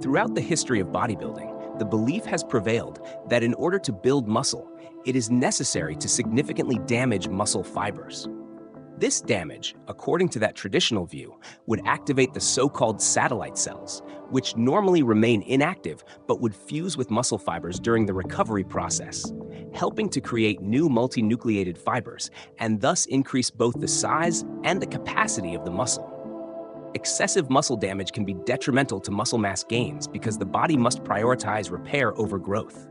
Throughout the history of bodybuilding, the belief has prevailed that in order to build muscle, it is necessary to significantly damage muscle fibers. This damage, according to that traditional view, would activate the so-called satellite cells, which normally remain inactive but would fuse with muscle fibers during the recovery process, helping to create new multinucleated fibers and thus increase both the size and the capacity of the muscle. Excessive muscle damage can be detrimental to muscle mass gains because the body must prioritize repair over growth.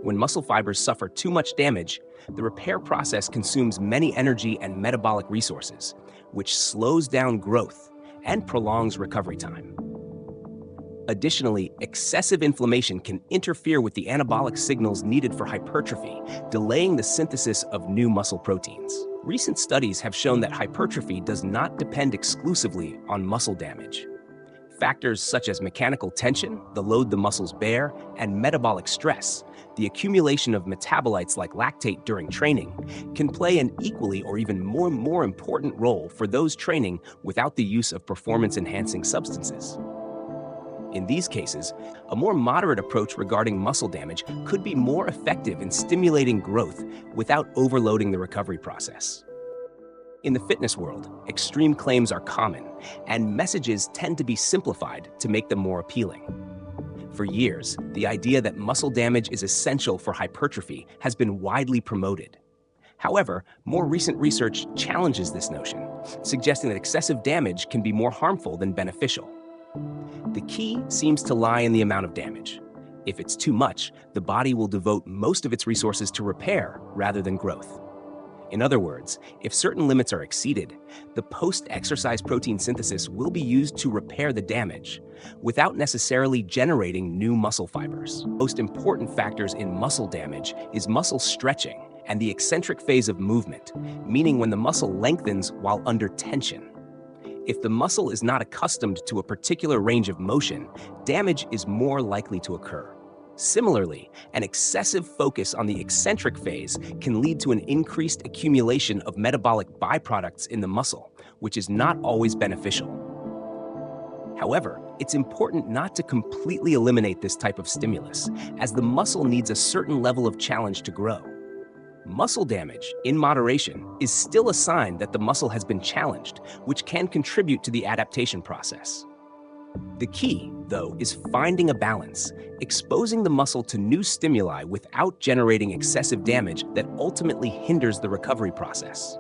When muscle fibers suffer too much damage, the repair process consumes many energy and metabolic resources, which slows down growth and prolongs recovery time. Additionally, excessive inflammation can interfere with the anabolic signals needed for hypertrophy, delaying the synthesis of new muscle proteins. Recent studies have shown that hypertrophy does not depend exclusively on muscle damage. Factors such as mechanical tension, the load the muscles bear, and metabolic stress, the accumulation of metabolites like lactate during training, can play an equally or even more important role for those training without the use of performance-enhancing substances. In these cases, a more moderate approach regarding muscle damage could be more effective in stimulating growth without overloading the recovery process. In the fitness world, extreme claims are common, and messages tend to be simplified to make them more appealing. For years, the idea that muscle damage is essential for hypertrophy has been widely promoted. However, more recent research challenges this notion, suggesting that excessive damage can be more harmful than beneficial. The key seems to lie in the amount of damage. If it's too much, the body will devote most of its resources to repair rather than growth. In other words, if certain limits are exceeded, the post-exercise protein synthesis will be used to repair the damage, without necessarily generating new muscle fibers. Most important factors in muscle damage is muscle stretching and the eccentric phase of movement, meaning when the muscle lengthens while under tension. If the muscle is not accustomed to a particular range of motion, damage is more likely to occur. Similarly, an excessive focus on the eccentric phase can lead to an increased accumulation of metabolic byproducts in the muscle, which is not always beneficial. However, it's important not to completely eliminate this type of stimulus, as the muscle needs a certain level of challenge to grow. Muscle damage, in moderation, is still a sign that the muscle has been challenged, which can contribute to the adaptation process. The key, though, is finding a balance, exposing the muscle to new stimuli without generating excessive damage that ultimately hinders the recovery process.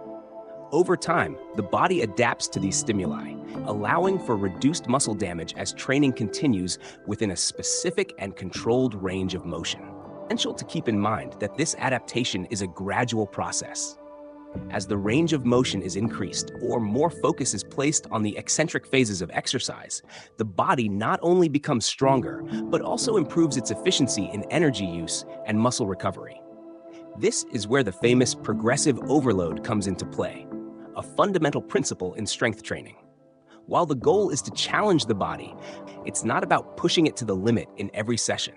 Over time, the body adapts to these stimuli, allowing for reduced muscle damage as training continues within a specific and controlled range of motion. It's essential to keep in mind that this adaptation is a gradual process. As the range of motion is increased or more focus is placed on the eccentric phases of exercise, the body not only becomes stronger, but also improves its efficiency in energy use and muscle recovery. This is where the famous progressive overload comes into play, a fundamental principle in strength training. While the goal is to challenge the body, it's not about pushing it to the limit in every session.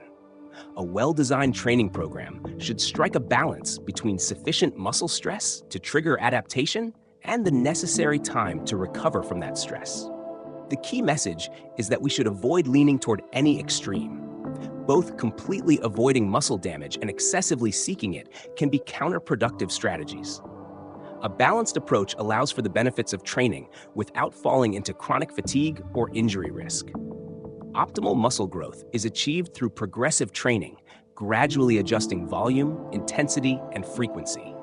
A well-designed training program should strike a balance between sufficient muscle stress to trigger adaptation and the necessary time to recover from that stress. The key message is that we should avoid leaning toward any extreme. Both completely avoiding muscle damage and excessively seeking it can be counterproductive strategies. A balanced approach allows for the benefits of training without falling into chronic fatigue or injury risk. Optimal muscle growth is achieved through progressive training, gradually adjusting volume, intensity, and frequency.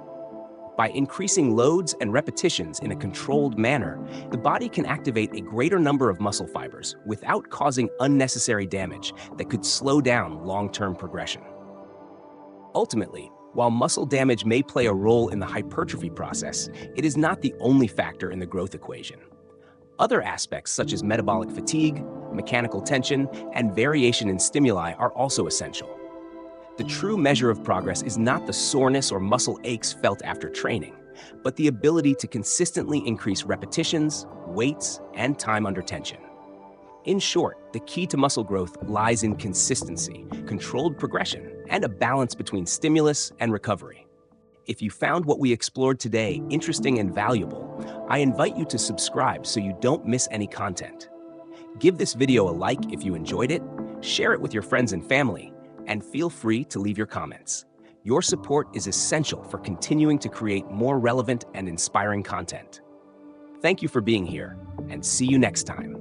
By increasing loads and repetitions in a controlled manner, the body can activate a greater number of muscle fibers without causing unnecessary damage that could slow down long-term progression. Ultimately, while muscle damage may play a role in the hypertrophy process, it is not the only factor in the growth equation. Other aspects such as metabolic fatigue, mechanical tension, and variation in stimuli are also essential. The true measure of progress is not the soreness or muscle aches felt after training, but the ability to consistently increase repetitions, weights, and time under tension. In short, the key to muscle growth lies in consistency, controlled progression, and a balance between stimulus and recovery. If you found what we explored today interesting and valuable, I invite you to subscribe so you don't miss any content. Give this video a like if you enjoyed it, Share it with your friends and family, and feel free to leave your comments. Your support is essential for continuing to create more relevant and inspiring content. Thank you for being here, and see you next time.